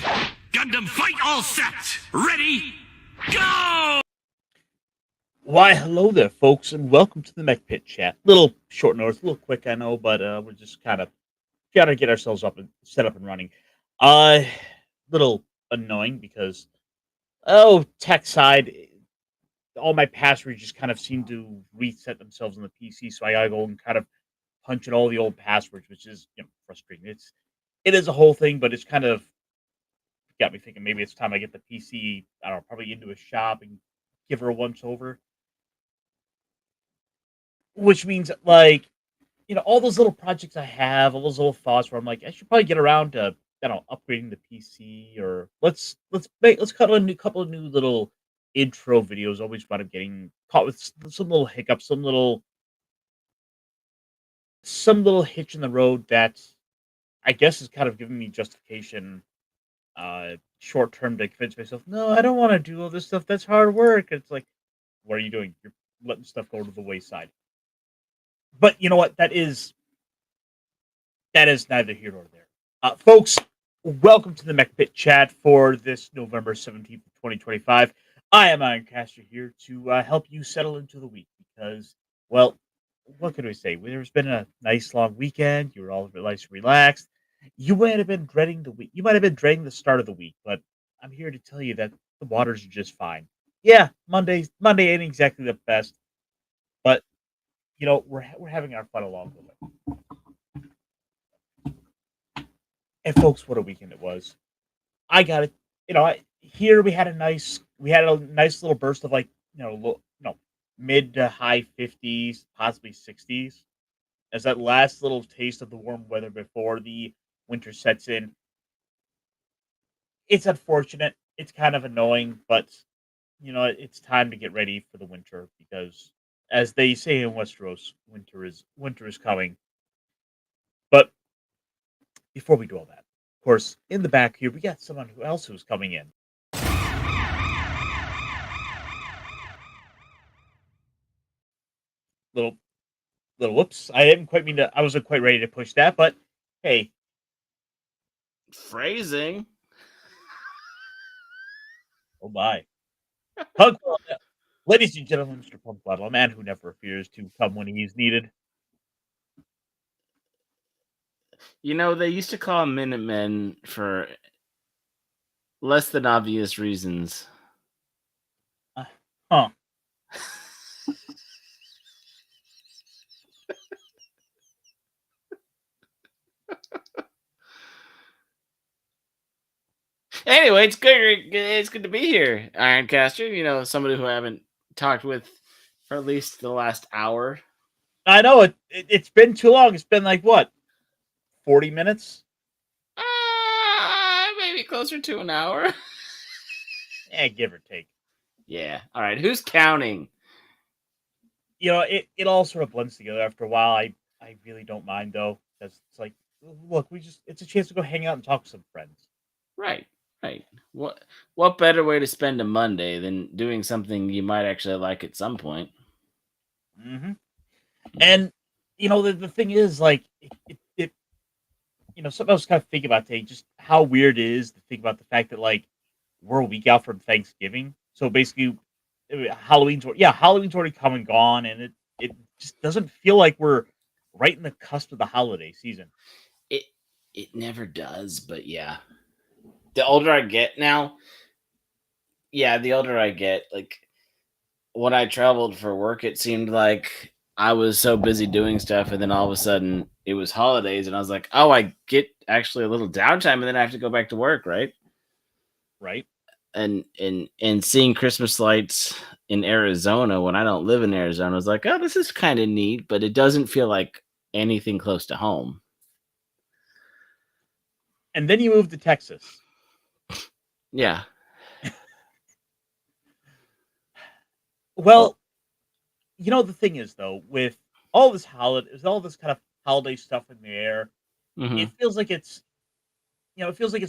Gundam fight all set! Ready, go! Why, hello there, folks, and welcome to the mechpit chat. Little short notice, a little quick, I know, but we're just kind of gotta get ourselves up and set up and running. Uh, Little annoying because tech side, all my passwords just kind of seem to reset themselves on the PC, so I gotta go and kind of punch in all the old passwords, which is frustrating. It is a whole thing, but it's kind of got me thinking maybe it's time I get the PC. I don't know, probably into a shop and give her a once over. Which means like all those little projects I have, all those little thoughts where I'm like, I should probably get around to, I don't know, upgrading the PC or let's cut a new couple of new little intro videos. Always wind up getting caught with some little hiccups, some little hitch in the road that I guess is kind of giving me justification, short term to convince myself, no, I don't want to do all this stuff. That's hard work. It's like, what are you doing? You're letting stuff go to the wayside. But you know what? That is neither here nor there. Folks, welcome to the mechpit chat for this November 17th, 2025. I am Ironcaster here to help you settle into the week because, well, what can we say? There's been a nice long weekend. You were all nice, relaxed. You might have been dreading the week. You might have been dreading the start of the week, but I'm here to tell you that the waters are just fine. Yeah, Monday ain't exactly the best, but we're having our fun along the way. And folks, what a weekend it was! I got it. Here we had a nice little burst of like mid to high 50s, possibly 60s, as that last little taste of the warm weather before the winter sets in. It's unfortunate. It's kind of annoying, but it's time to get ready for the winter because, as they say in Westeros, winter is coming. But before we do all that, of course, in the back here we got someone who's coming in. Little little whoops. I wasn't quite ready to push that, but hey, Phrasing. oh my. Punkwaddle, ladies and gentlemen, Mr. Punkwaddle, a man who never appears to come when he's needed. They used to call 'em Minutemen for less than obvious reasons. Uh, huh. Anyway, it's good. It's good to be here, Ironcaster. Somebody who I haven't talked with for at least the last hour. I know it's been too long. It's been like what, 40 minutes? Maybe closer to an hour. Give or take. Yeah. All right. Who's counting? It all sort of blends together after a while. I really don't mind though, because it's like, look, it's a chance to go hang out and talk to some friends. Right. Right. What better way to spend a Monday than doing something you might actually like at some point? Mm-hmm. And the thing is, like, something I was kind of thinking about today, just how weird it is to think about the fact that like we're a week out from Thanksgiving. So basically, Halloween's already come and gone, and it just doesn't feel like we're right in the cusp of the holiday season. It never does, but yeah. The older I get now, like when I traveled for work, it seemed like I was so busy doing stuff, and then all of a sudden it was holidays, and I was like, oh, I get actually a little downtime, and then I have to go back to work, right? Right. And seeing Christmas lights in Arizona when I don't live in Arizona, I was like, oh, this is kind of neat, but it doesn't feel like anything close to home. And then you move to Texas. Yeah. Well, the thing is though, with all this kind of holiday stuff in the air, Mm-hmm. it feels like it's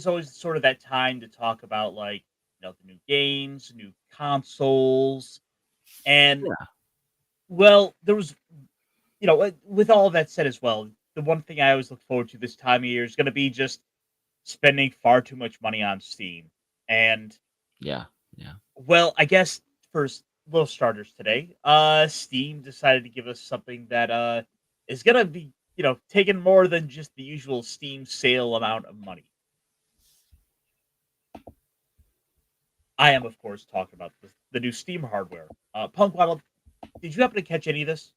always sort of that time to talk about like the new games, new consoles, and Yeah. well, there was with all of that said as well, the one thing I always look forward to this time of year is going to be just spending far too much money on Steam. And Yeah. well, I guess for little starters today, Steam decided to give us something that is gonna be, taking more than just the usual Steam sale amount of money. I am, of course, talking about the new Steam hardware. Punkwaddle, did you happen to catch any of this?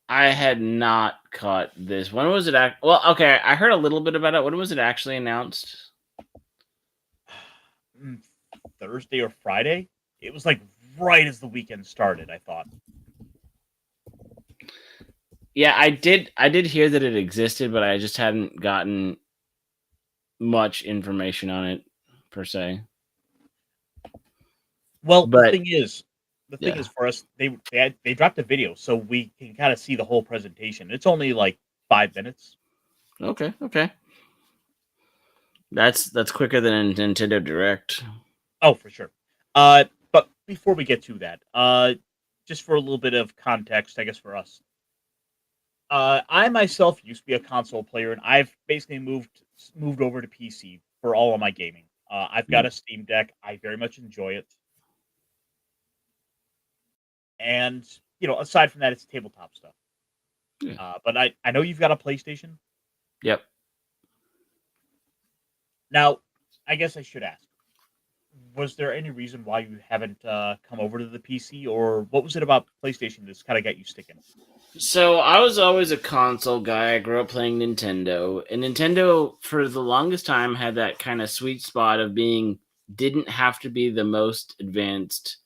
I had not caught this. When was it? Well, okay, I heard a little bit about it. When was it actually announced? Mm, Thursday or Friday? It was like right as the weekend started, I thought. Yeah, I did hear that it existed, but I just hadn't gotten much information on it per se. Well, But the thing yeah. is for us, they dropped a video so we can kind of see the whole presentation. It's only like 5 minutes. Okay. That's quicker than a Nintendo Direct. Oh, for sure. But before we get to that, just for a little bit of context, I guess for us, I myself used to be a console player, and I've basically moved over to PC for all of my gaming. I've got Mm. a Steam Deck. I very much enjoy it, and aside from that, it's tabletop stuff. Yeah. But I know you've got a PlayStation. Yep. Now, I guess I should ask: was there any reason why you haven't come over to the PC, or what was it about PlayStation that's kind of got you sticking? So I was always a console guy. I grew up playing Nintendo, and Nintendo for the longest time had that kind of sweet spot of being didn't have to be the most advanced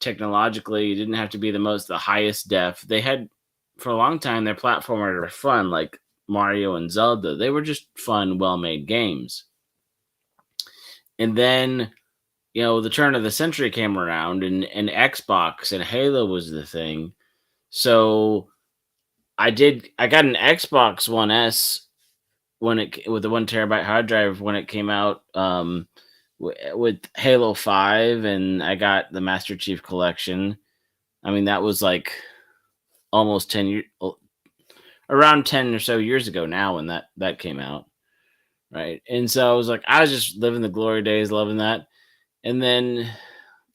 technologically, didn't have to be the highest def. They had for a long time their platformers were fun, like Mario and Zelda. They were just fun, well-made games. And then the turn of the century came around, and Xbox and Halo was the thing. So I got an Xbox One S with the 1 terabyte hard drive when it came out, with Halo 5, and I got the Master Chief Collection. I mean, that was like almost 10 years, around 10 or so years ago now when that came out, right? And so I was just living the glory days, loving that, and then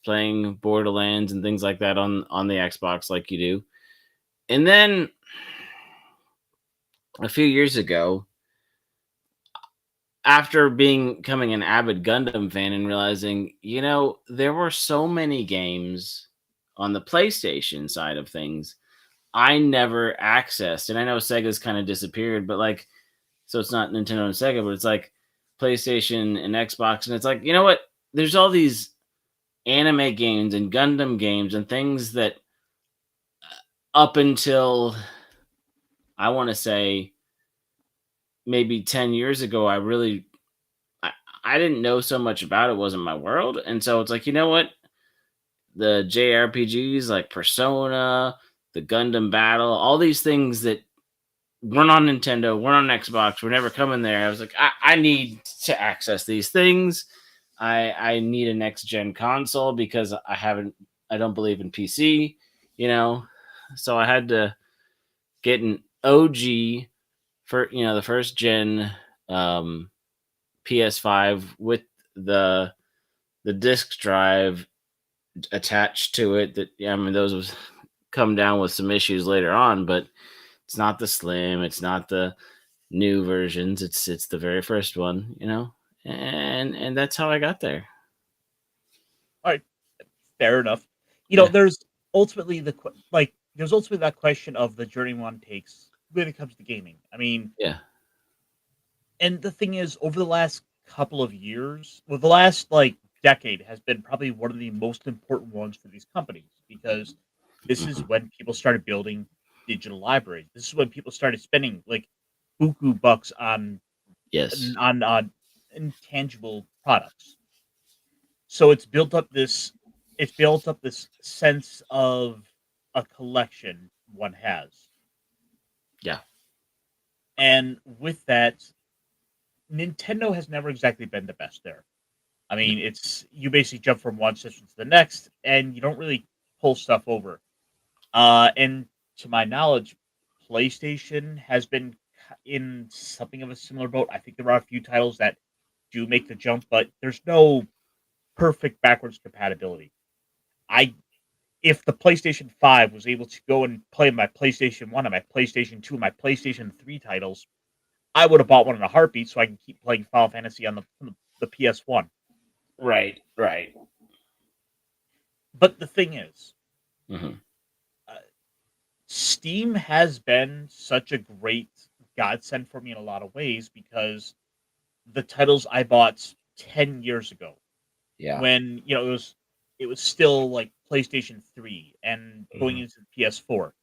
playing Borderlands and things like that on the Xbox, like you do. And then a few years ago, after becoming an avid Gundam fan and realizing, there were so many games on the PlayStation side of things I never accessed. And I know Sega's kind of disappeared, but so it's not Nintendo and Sega, but it's like PlayStation and Xbox. And it's like, you know what? There's all these anime games and Gundam games and things that up until I want to say maybe 10 years ago, I didn't know so much about. It wasn't my world. And so it's like, you know what? The JRPGs like Persona, the Gundam Battle, all these things that weren't on Nintendo, weren't on Xbox, were never coming there. I was like, I need to access these things. I need a next gen console because I don't believe in PC, so I had to get an OG for, the first gen PS5 with the disc drive attached to it. That, yeah, I mean, those was come down with some issues later on, but it's not the slim, it's not the new versions. It's the very first one, and that's how I got there. All right, fair enough. Yeah, There's ultimately there's ultimately that question of the journey one takes when it comes to gaming. I mean, yeah, and the thing is, over the last couple of years, well, the last decade has been probably one of the most important ones for these companies because this is mhm, when people started building digital libraries. This is when people started spending buku bucks yes, on intangible products. So it's built up this sense of a collection one has. yeah, And with that, Nintendo has never exactly been the best there. I no, mean, it's you basically jump from one system to the next, and you don't really pull stuff over. And to my knowledge, PlayStation has been in something of a similar boat. I think there are a few titles that do make the jump, but there's no perfect backwards compatibility. I If the PlayStation 5 was able to go and play my PlayStation 1 and my PlayStation 2 and my PlayStation 3 titles, I would have bought one in a heartbeat so I can keep playing Final Fantasy on the PS1. Right. But the thing is, Mm-hmm. Steam has been such a great godsend for me in a lot of ways because the titles I bought 10 years ago Yeah. when, it was still like PlayStation 3 and going Mhm. into the PS4.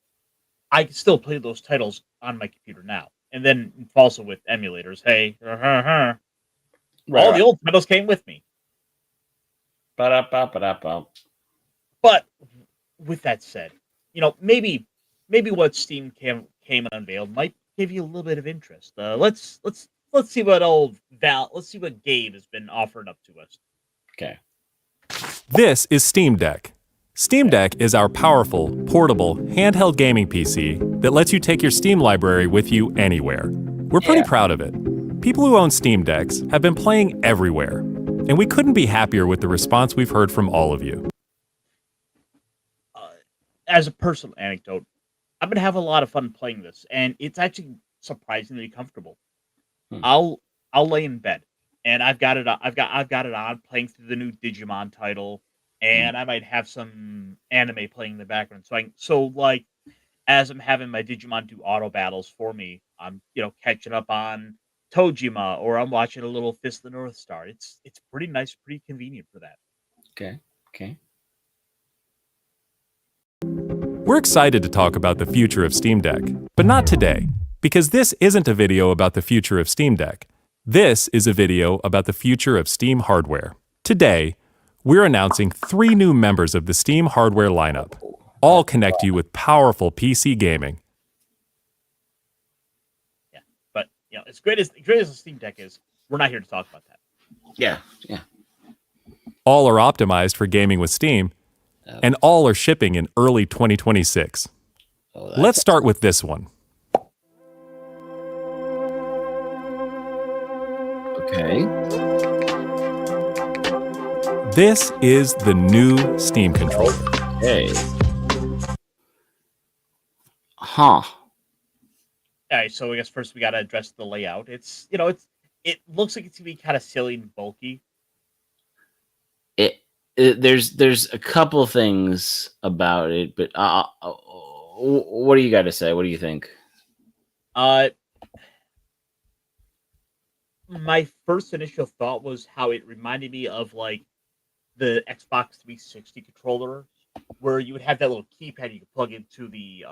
I can still play those titles on my computer now. And then also with emulators, hey, all the Right. old titles came with me. Ba-da-ba-ba-da-ba. But with that said, maybe what Steam came and unveiled might give you a little bit of interest. Let's see what let's see what Gabe has been offering up to us. Okay. This is Steam Deck. Steam Deck is our powerful, portable, handheld gaming PC that lets you take your Steam library with you anywhere. We're pretty Yeah. proud of it. People who own Steam Decks have been playing everywhere, and we couldn't be happier with the response we've heard from all of you. As a personal anecdote, I've been having a lot of fun playing this, and it's actually surprisingly comfortable. Hmm. I'll lay in bed, and I've got it. I've got it on playing through the new Digimon title, and I might have some anime playing in the background. So as I'm having my Digimon do auto battles for me, I'm catching up on Tojima, or I'm watching a little Fist of the North Star. It's pretty nice, pretty convenient for that. Okay. We're excited to talk about the future of Steam Deck, but not today, because this isn't a video about the future of Steam Deck. This is a video about the future of Steam hardware. Today, we're announcing 3 new members of the Steam hardware lineup. All connect you with powerful PC gaming. Yeah, but as great as the Steam Deck is, we're not here to talk about that. Yeah. All are optimized for gaming with Steam, and all are shipping in early 2026. Oh, Let's start with this one. Okay. This is the new Steam controller. Hey. Huh. All right, so I guess first we got to address the layout. It looks like it's gonna be kind of silly and bulky. There's a couple things about it, but what do you got to say? What do you think? My first initial thought was how it reminded me of like the Xbox 360 controller, where you would have that little keypad you could plug into the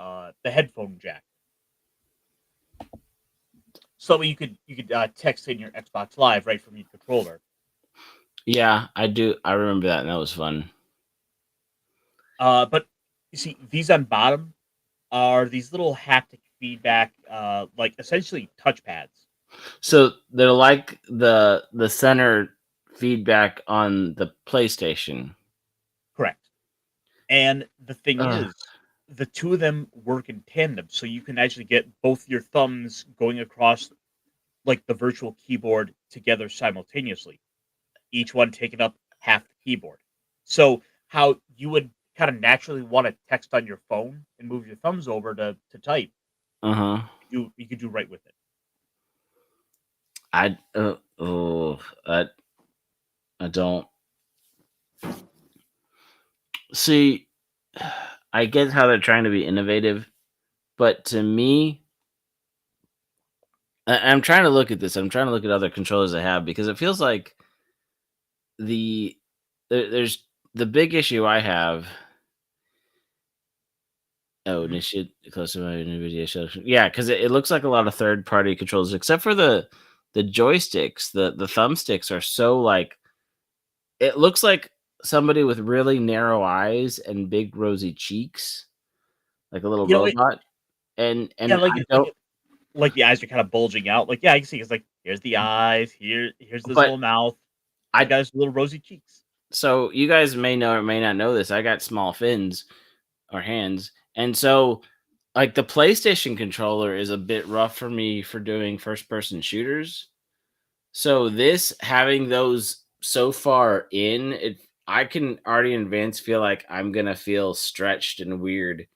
headphone jack, so you could text in your Xbox Live right from your controller. Yeah, I do. I remember that, and that was fun. But you see, these on bottom are these little haptic feedback, like essentially touchpads. So they're like the center feedback on the PlayStation. Correct. And the thing Ugh. is, the two of them work in tandem, so you can actually get both your thumbs going across like the virtual keyboard together simultaneously, each one taking up half the keyboard. So how you would kind of naturally want to text on your phone and move your thumbs over to type, Uh-huh. you could do right with it. I don't see. I get how they're trying to be innovative, but to me, I'm trying to look at this. I'm trying to look at other controllers I have because it feels like there's the big issue I have. Oh, Mhm. initiate close to my NVIDIA show. Yeah, because it looks like a lot of third-party controllers, except for the joysticks. The thumbsticks are so like it looks like somebody with really narrow eyes and big rosy cheeks, like a little You know, it, robot. yeah, And I don't. like the eyes are kind of bulging out. Like, yeah, I can see it's like here's the eyes, here's this But little mouth. I I got his little rosy cheeks. so you guys may know or may not know this. I got small fins or hands, and so like the PlayStation controller is a bit rough for me for doing first person shooters. So this having those so far in it, I can already in advance feel like I'm gonna feel stretched and weird.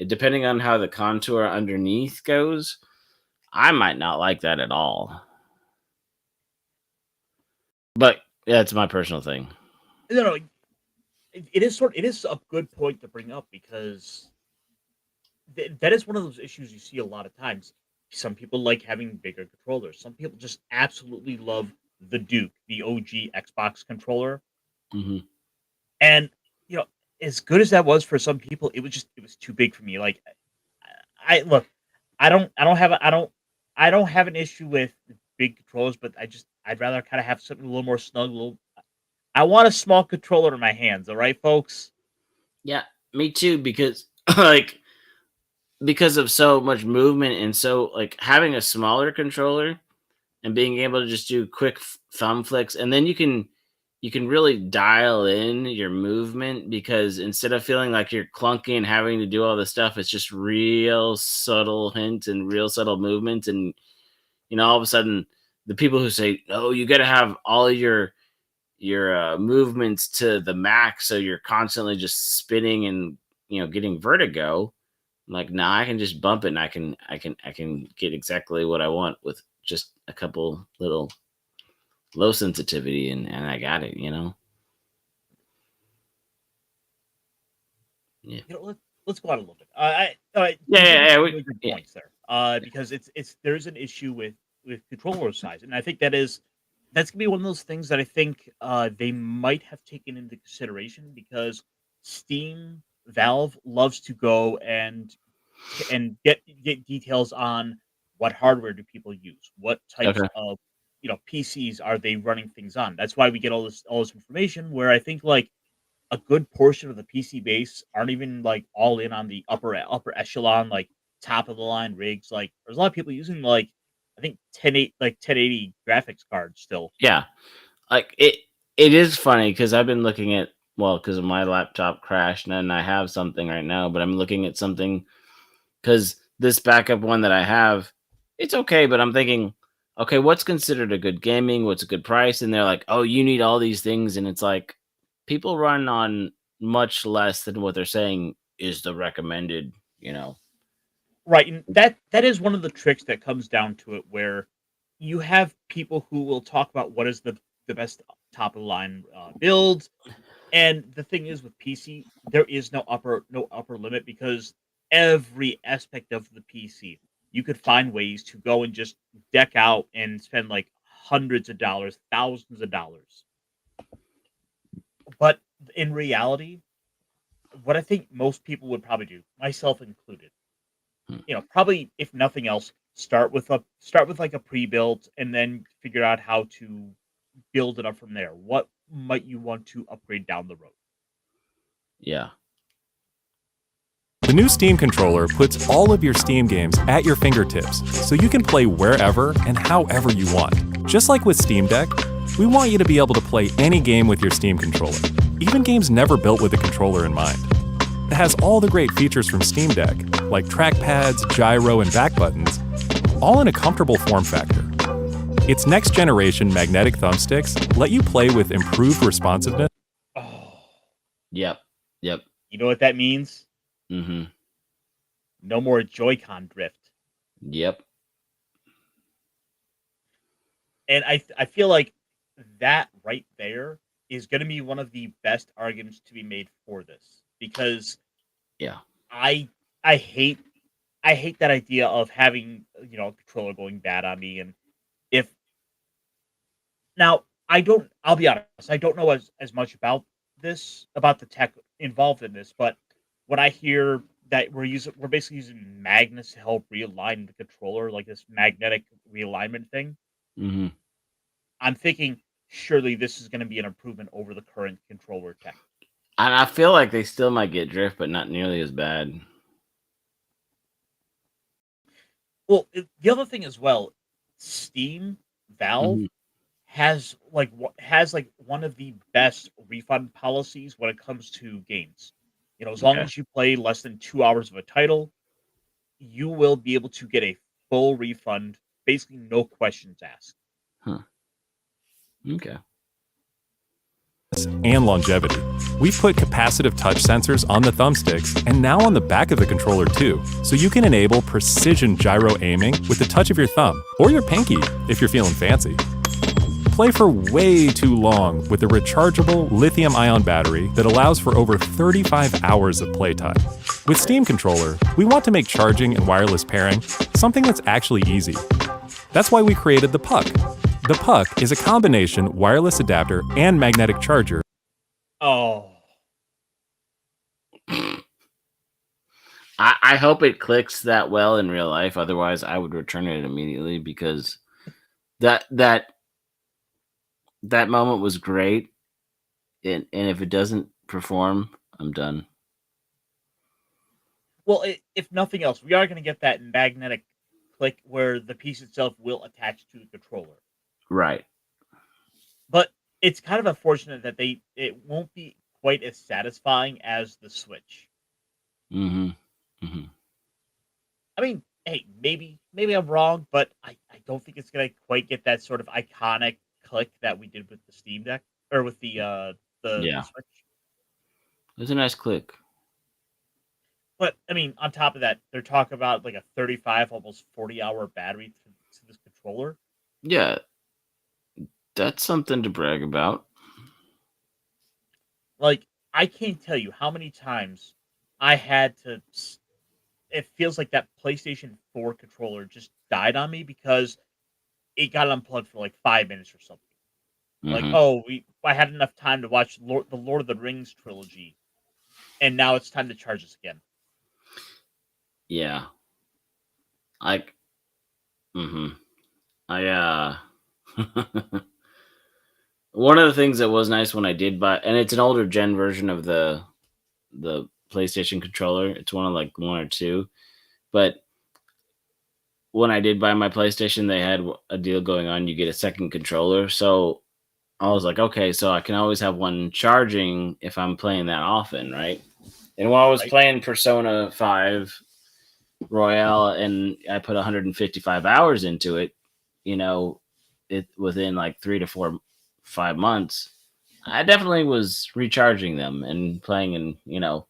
Depending on how the contour underneath goes, I might not like that at all. But yeah, it's my personal thing. No, no, it is a good point to bring up because that is one of those issues you see a lot of times. Some people like having bigger controllers. Some people just absolutely love the Duke, the OG Xbox controller. Hmm. And you know, as good as that was for some people, it was too big for me. Like I look, I don't have an issue with big controllers, but I'd rather kind of have something a little more snug. I want a small controller in my hands. All right, folks. Yeah, me too. Because like because of so much movement and so like having a smaller controller and being able to just do quick thumb flicks, and then you can really dial in your movement because instead of feeling like you're clunky and having to do all this stuff, it's just real subtle hints and real subtle movements. And all of a sudden the people who say, oh, you got to have all your movements to the max so you're constantly just spinning and getting vertigo. I'm like, nah, I can just bump it and I can get exactly what I want with just a couple little low sensitivity, and I got it. Yeah. Let's go on a little bit. Yeah, You bring yeah, up yeah, some we, really good yeah. points there. Because there's an issue with controller size, and I think that's gonna be one of those things that I think they might have taken into consideration because Steam Valve loves to go and get details on what hardware do people use, what types Okay. of PCs are they running things on. That's why we get all this information. Where I think like a good portion of the PC base aren't even like all in on the upper echelon, like top of the line rigs. Like there's a lot of people using like I think 1080 graphics cards still. Yeah. Like it is funny because I've been looking at, well, because my laptop crashed and I have something right now, but I'm looking at something because this backup one that I have, it's okay, but I'm thinking, okay, what's considered a good gaming? What's a good price? And they're like, oh, you need all these things, and it's like people run on much less than what they're saying is the recommended. You know? Right, and that is one of the tricks that comes down to it, where you have people who will talk about what is the best top of the line build, and the thing is with PC, there is no upper limit because every aspect of the PC, you could find ways to go and just deck out and spend like hundreds of dollars, thousands of dollars. But in reality, what I think most people would probably do, myself included, Hmm. probably if nothing else, start with like a pre-built and then figure out how to build it up from there. What might you want to upgrade down the road? Yeah. The new Steam controller puts all of your Steam games at your fingertips, so you can play wherever and however you want. Just like with Steam Deck, we want you to be able to play any game with your Steam controller, even games never built with a controller in mind. It has all the great features from Steam Deck, like trackpads, gyro, and back buttons, all in a comfortable form factor. Its next-generation magnetic thumbsticks let you play with improved responsiveness. Oh, Yep. Yep. you know what that means? Mm-hmm. No more Joy-Con drift. Yep. And I feel like that right there is going to be one of the best arguments to be made for this because Yeah. I I hate I hate that idea of having a controller going bad on me. And if now I don't, I'll be honest, I don't know as much about the tech involved in this, but when I hear that we're basically using magnets to help realign the controller, like this magnetic realignment thing, Mm-hmm. I'm thinking surely this is going to be an improvement over the current controller tech. And I feel like they still might get drift, but not nearly as bad. Well, the other thing as well, Steam Valve Mm-hmm. has like one of the best refund policies when it comes to games. As long Okay. as you play less than 2 hours of a title, you will be able to get a full refund, basically no questions asked. Huh. Okay. And longevity. We've put capacitive touch sensors on the thumbsticks and now on the back of the controller too, so you can enable precision gyro aiming with the touch of your thumb or your pinky if you're feeling fancy. Play for way too long with a rechargeable lithium-ion battery that allows for over 35 hours of playtime. With Steam Controller, we want to make charging and wireless pairing something that's actually easy. That's why we created the Puck. The Puck is a combination wireless adapter and magnetic charger. Oh, I hope it clicks that well in real life. Otherwise, I would return it immediately because that moment was great. And if it doesn't perform, I'm done. well, if nothing else, we are going to get that magnetic click where the piece itself will attach to the controller. Right. But it's kind of unfortunate that it won't be quite as satisfying as the Switch. Mm-hmm. Mm-hmm. I mean, hey, maybe I'm wrong, but I don't think it's gonna quite get that sort of iconic click that we did with the Steam Deck or with the Yeah. Switch. It was a nice click. But I mean, on top of that, they're talking about like a 35, almost 40-hour battery to this controller. Yeah. That's something to brag about. Like, I can't tell you how many times I had to. It feels like that PlayStation 4 controller just died on me because it got unplugged for like 5 minutes or something. Like, Mhm. oh, I had enough time to watch the Lord of the Rings trilogy, and now it's time to charge this again. Yeah. Like, mhm. I one of the things that was nice when I did buy, and it's an older gen version of the PlayStation controller. It's one of like one or two, but when I did buy my PlayStation, they had a deal going on. You get a second controller, so I was like, okay, so I can always have one charging if I'm playing that often, right? And when I was Right? playing Persona 5 Royale and I put 155 hours into it, you know, it within like 3 to 5 months, I definitely was recharging them and playing and,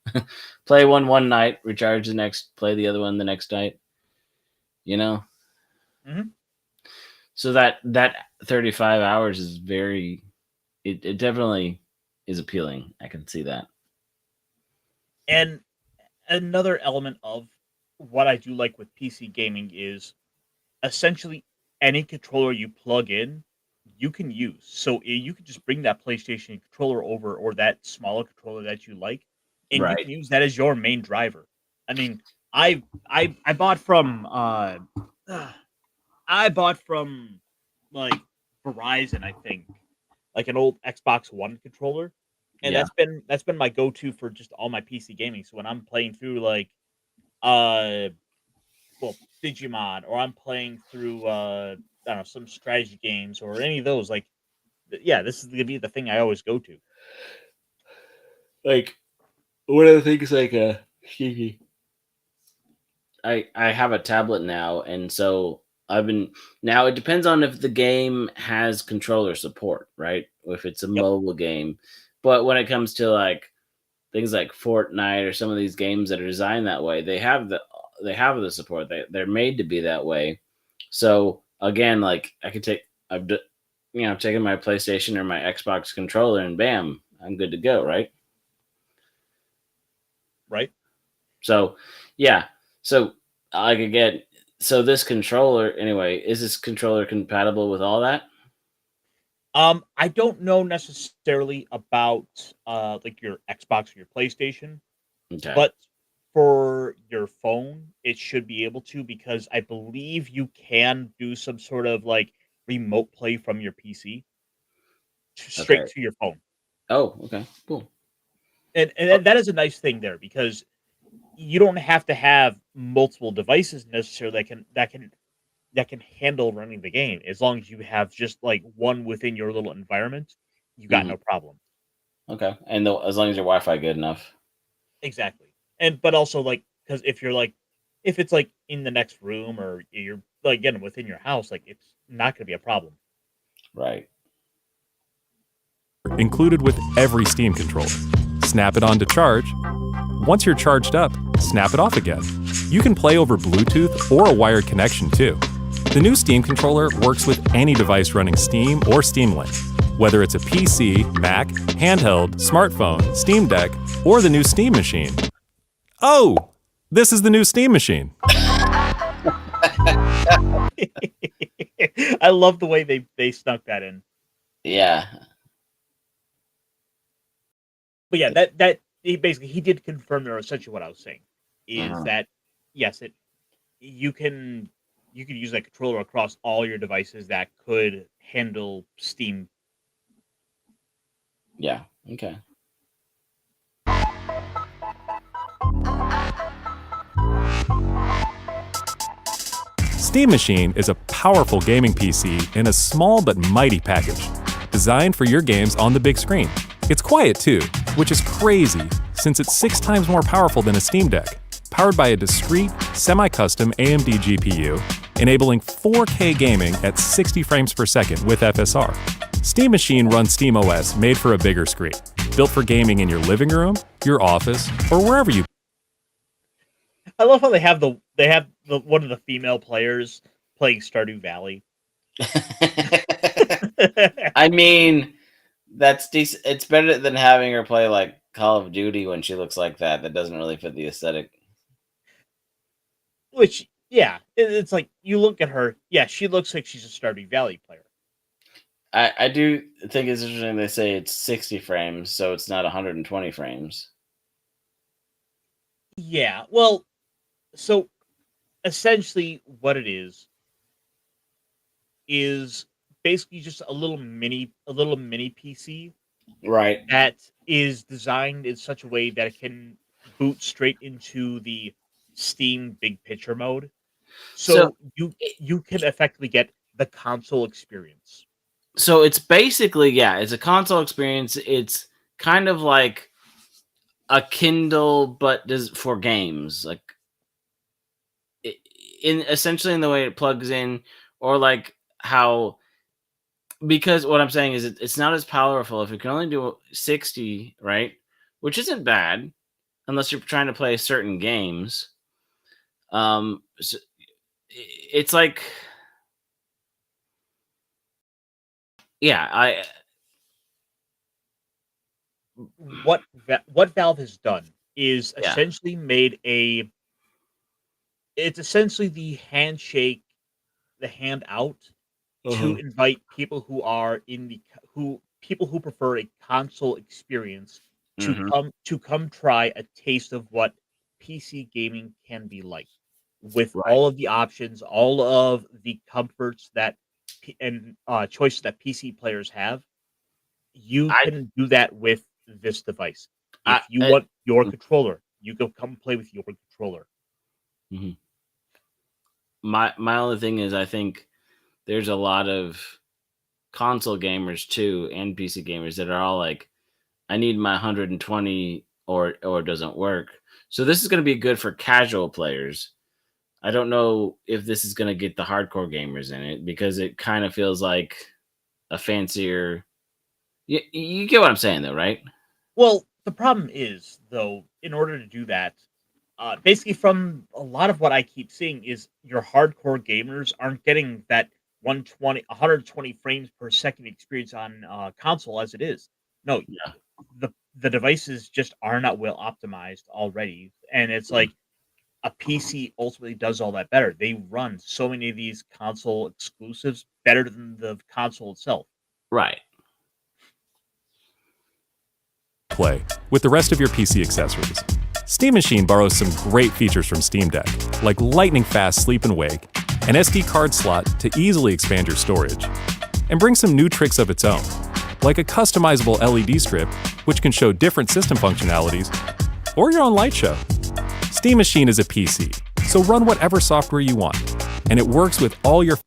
play one night, recharge the next, play the other one the next night, you know? Hmm. So that 35 hours is very, it definitely is appealing. I can see that. And another element of what I do like with PC gaming is essentially any controller you plug in, you can use. So you can just bring that PlayStation controller over or that smaller controller that you like, and you Right. can use that as your main driver. I mean, I bought from I bought from like Verizon, I think, like an old Xbox One controller, and Yeah. that's been my go-to for just all my PC gaming. So when I'm playing through like uh well, Digimon, or I'm playing through I don't know, some strategy games or any of those, like yeah, this is gonna be the thing I always go to. Like one of the things like excuse me. I have a tablet now, and so I've been now. It depends on if the game has controller support, right? If it's a Yep. mobile game, but when it comes to like things like Fortnite or some of these games that are designed that way, they have the support. They're made to be that way. So again, like I could take taking my PlayStation or my Xbox controller, and bam, I'm good to go, right? Right? So, yeah. So I could get so this controller anyway. Is this controller compatible with all that? I don't know necessarily about like your Xbox or your PlayStation, Okay. but for your phone, it should be able to because I believe you can do some sort of like remote play from your PC straight Okay. to your phone. Oh, okay. Cool. And that is a nice thing there because you don't have to have multiple devices necessarily that can handle running the game. As long as you have just like one within your little environment, you got Hmm. no problem. Okay. And as long as your Wi-Fi good enough. Exactly. And but also like because if you're like If it's like in the next room or you're like again within your house, like it's not going to be a problem. Right. Included with every Steam controller. Snap it on to charge. Once you're charged up, snap it off again. You can play over Bluetooth or a wired connection too. The new Steam controller works with any device running Steam or Steam Link, whether it's a PC, Mac, handheld, smartphone, Steam Deck, or the new Steam Machine. Oh, this is the new Steam Machine. I love the way they snuck that in. Yeah. But yeah, that he did confirm there essentially what I was saying is that yes, you can use that controller across all your devices that could handle Steam. Yeah. Okay. Steam Machine is a powerful gaming PC in a small but mighty package, designed for your games on the big screen. It's quiet too, which is crazy since it's 6 times more powerful than a Steam Deck, powered by a discrete, semi-custom AMD GPU, enabling 4K gaming at 60 frames per second with FSR. Steam Machine runs SteamOS made for a bigger screen, built for gaming in your living room, your office, or wherever you. I love how they have the one of the female players playing Stardew Valley. I mean, that's decent. It's better than having her play like Call of Duty when she looks like that. That doesn't really fit the aesthetic. Which, yeah, it's like you look at her. Yeah, she looks like she's a Stardew Valley player. I do think it's interesting they say it's 60 frames, so it's not 120 frames. Yeah, well, so essentially what it is basically just a little mini PC Right. that is designed in such a way that it can boot straight into the Steam big picture mode. So you can effectively get the console experience. So it's basically, yeah, it's a console experience. It's kind of like a Kindle, but does for games, like in essentially in the way it plugs in, or like how, because what I'm saying is it's not as powerful if you can only do 60, right? Which isn't bad unless you're trying to play certain games. So it's like, yeah, What Valve has done is essentially made it's essentially the handshake, the handout to invite people who are people who prefer a console experience to come try a taste of what PC gaming can be like, with right. all of the options, all of the comforts that choices that PC players have. You can do that with this device. If you want your controller, you can come play with your controller. Mm-hmm. My only thing is, I think there's a lot of console gamers too and PC gamers that are all like, I need my 120 or it doesn't work. So this is going to be good for casual players. I don't know if this is going to get the hardcore gamers in it, because it kind of feels like a fancier. You get what I'm saying though, right? Well, the problem is, though, in order to do that, basically from a lot of what I keep seeing is your hardcore gamers aren't getting that 120 frames per second experience on console as it is. No, Yeah. the devices just are not well optimized already, and it's like a PC ultimately does all that better. They run so many of these console exclusives better than the console itself. Right. Play with the rest of your PC accessories. Steam Machine borrows some great features from Steam Deck, like lightning fast sleep and wake, an SD card slot to easily expand your storage, and brings some new tricks of its own, like a customizable LED strip, which can show different system functionalities, or your own light show. Steam Machine is a PC, so run whatever software you want, and it works with all your.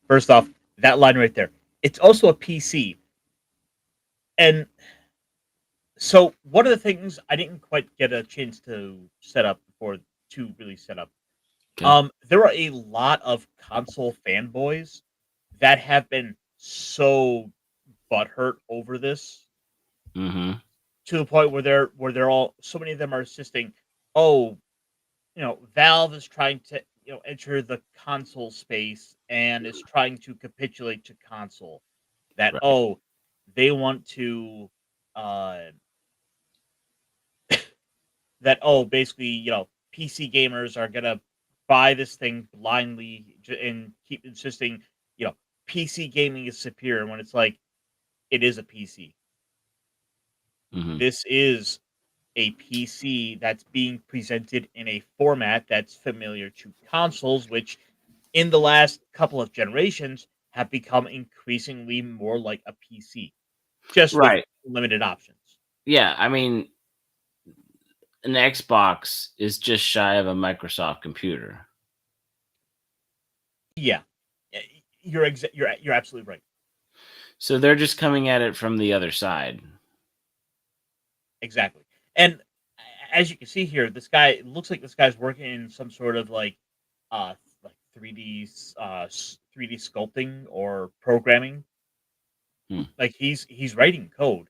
First off, that line right there. It's also a PC. And so one of the things I didn't quite get a chance to set up before to really set up. Okay. There are a lot of console fanboys that have been so butthurt over this Mm-hmm. to the point where they're all so many of them are insisting, oh, Valve is trying to enter the console space and is trying to capitulate to console. That Right. they want to uh basically PC gamers are gonna buy this thing blindly and keep insisting PC gaming is superior when it's like it is a PC. Mm-hmm. This is a PC that's being presented in a format that's familiar to consoles, which in the last couple of generations have become increasingly more like a PC, just with Right. limited options. Yeah. I mean, an Xbox is just shy of a Microsoft computer. Yeah, you're absolutely right. So they're just coming at it from the other side. Exactly. And as you can see here, this guy it looks like this guy's working in some sort of like 3D 3D sculpting or programming. Hmm. Like he's writing code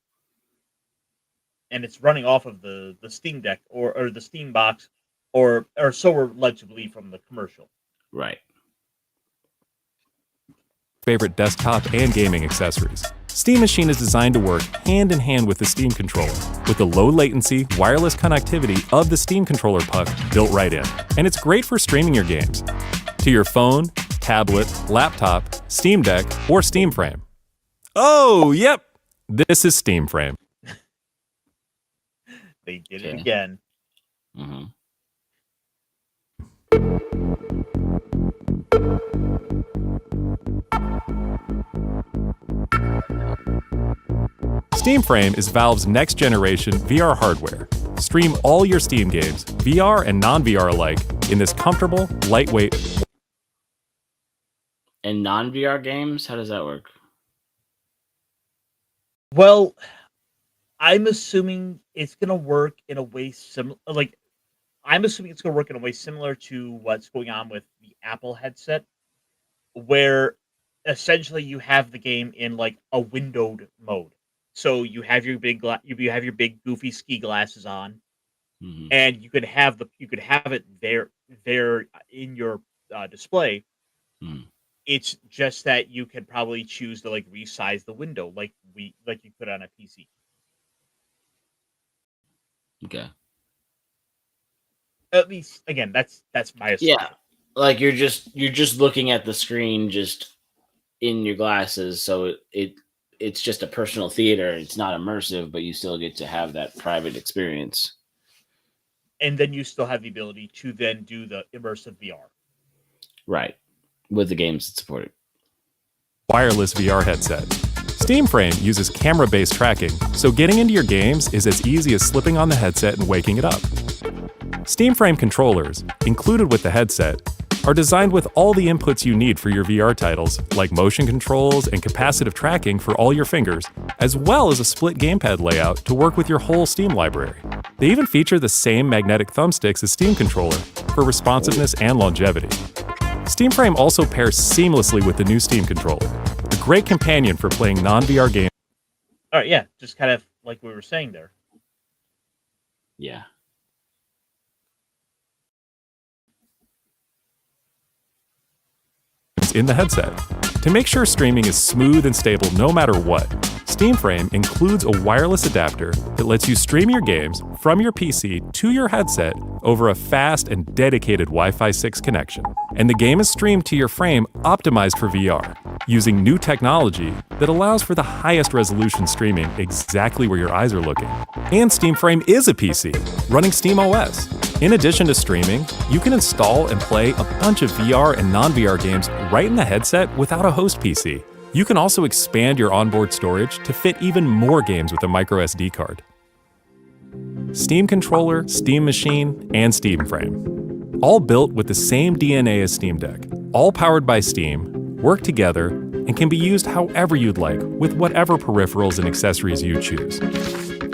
and it's running off of the Steam Deck or the Steam box or so we're led to believe from the commercial. Right. Favorite desktop and gaming accessories. Steam Machine is designed to work hand in hand with the Steam controller, with the low latency, wireless connectivity of the Steam controller puck built right in. And it's great for streaming your games to your phone, tablet, laptop, Steam Deck, or Steam Frame. Oh, yep, this is Steam Frame. They did it Okay. again. Mm-hmm. Steam Frame is Valve's next generation VR hardware. Stream all your Steam games, VR and non-VR alike, in this comfortable, lightweight. And non-VR games, how does that work? Well, I'm assuming it's gonna work in a way similar. I'm assuming it's gonna work in a way similar to what's going on with the Apple headset, where essentially you have the game in like a windowed mode. So you have your you have your big goofy ski glasses on, Mm-hmm. and you could have it there in your display. Hmm. It's just that you can probably choose to like resize the window like you put on a PC. Okay. At least again, that's my assumption. Yeah. Like you're just looking at the screen just in your glasses, so it's just a personal theater. It's not immersive, but you still get to have that private experience. And then you still have the ability to then do the immersive VR. Right. With the games that support it. Wireless VR headset. Steam Frame uses camera-based tracking, so getting into your games is as easy as slipping on the headset and waking it up. Steam Frame controllers, included with the headset, are designed with all the inputs you need for your VR titles, like motion controls and capacitive tracking for all your fingers, as well as a split gamepad layout to work with your whole Steam library. They even feature the same magnetic thumbsticks as Steam controller for responsiveness and longevity. Steam Frame also pairs seamlessly with the new Steam controller, a great companion for playing non-VR games. All right, yeah, just kind of like we were saying there. Yeah. In the headset. To make sure streaming is smooth and stable no matter what, Steam Frame includes a wireless adapter that lets you stream your games from your PC to your headset over a fast and dedicated Wi-Fi 6 connection. And the game is streamed to your frame optimized for VR, using new technology that allows for the highest resolution streaming exactly where your eyes are looking. And Steam Frame is a PC, running Steam OS. In addition to streaming, you can install and play a bunch of VR and non-VR games right in the headset without a host PC. You can also expand your onboard storage to fit even more games with a micro SD card. Steam controller, Steam Machine, and Steam Frame. All built with the same DNA as Steam Deck. All powered by Steam, work together, and can be used however you'd like with whatever peripherals and accessories you choose.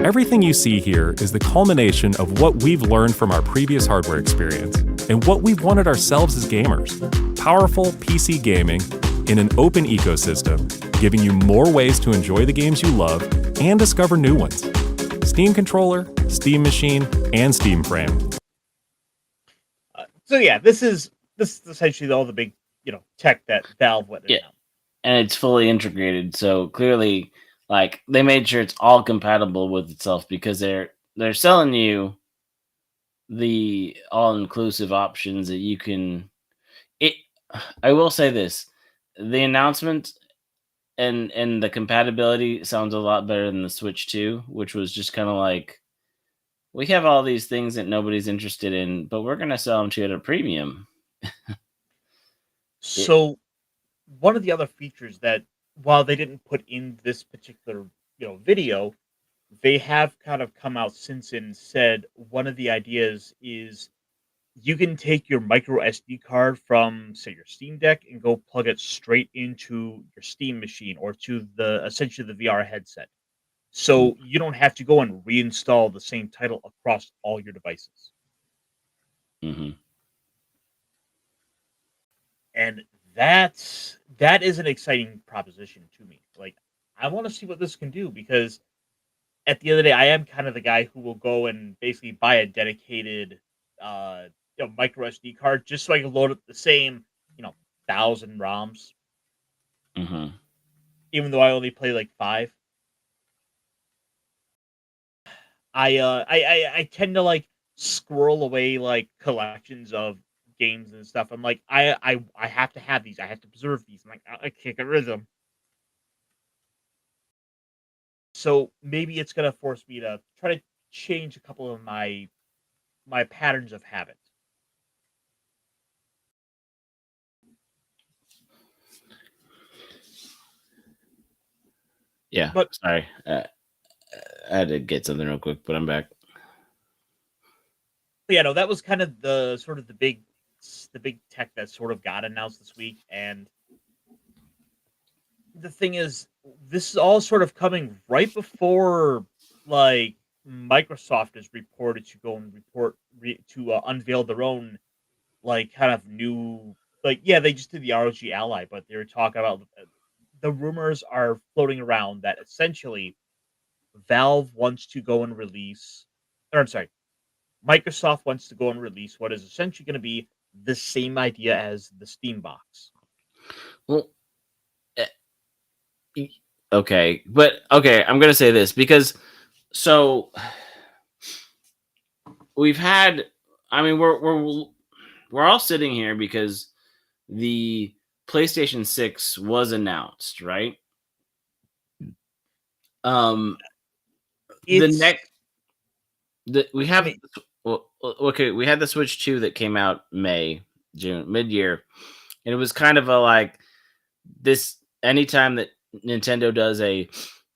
Everything you see here is the culmination of what we've learned from our previous hardware experience and what we've wanted ourselves as gamers. Powerful PC gaming in an open ecosystem, giving you more ways to enjoy the games you love and discover new ones. Steam controller, Steam machine, and Steam frame. So yeah, this is essentially all the big tech that Valve went Yeah. out. And it's fully integrated, so clearly, like, they made sure it's all compatible with itself because they're selling you the all-inclusive options that you can. I will say this: the announcement and the compatibility sounds a lot better than the Switch 2, which was just kind of like, we have all these things that nobody's interested in, but we're gonna sell them to you at a premium. So one of the other features that, while they didn't put in this particular video, they have kind of come out since and said one of the ideas is you can take your micro SD card from, say, your Steam Deck and go plug it straight into your Steam machine or to essentially the VR headset. So you don't have to go and reinstall the same title across all your devices. Mm-hmm. And that is an exciting proposition to me. Like, I want to see what this can do, because at the end of the day, I am kind of the guy who will go and basically buy a dedicated micro SD card just so I can load up the same 1,000 ROMs, Mm-hmm. even though I only play like 5. I tend to like squirrel away like collections of games and stuff. I'm like, I have to have these. I have to preserve these. I'm like, I can't get rid of them. So maybe it's gonna force me to try to change a couple of my patterns of habit. Yeah, But sorry. I had to get something real quick, but I'm back. yeah, no, that was kind of the sort of the big tech that sort of got announced this week. And the thing is, this is all sort of coming right before like Microsoft is reported to go and unveil their own like kind of new, like, yeah, they just did the ROG Ally, but they were talking about the rumors are floating around that essentially Valve wants to go and release, or I'm sorry, Microsoft wants to go and release what is essentially going to be the same idea as the Steam box. Well, okay, but okay, I'm gonna say this because so we've had. I mean, we're all sitting here because the PlayStation 6 was announced, right? The next, we have. Well, okay, we had the Switch 2 that came out June, mid-year, and it was kind of a like this. Anytime that Nintendo does a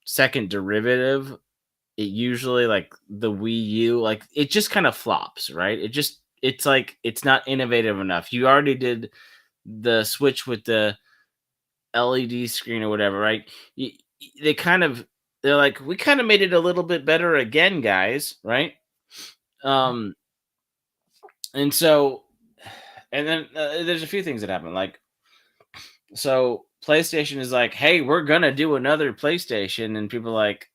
second derivative, it usually, like the Wii U, like it just kind of flops, right? It's like it's not innovative enough. You already did the Switch with the LED screen or whatever, right? They're like, we kind of made it a little bit better again, guys, right? And so, and then there's a few things that happen. Like, so PlayStation is like, hey, we're gonna do another PlayStation, and people are like,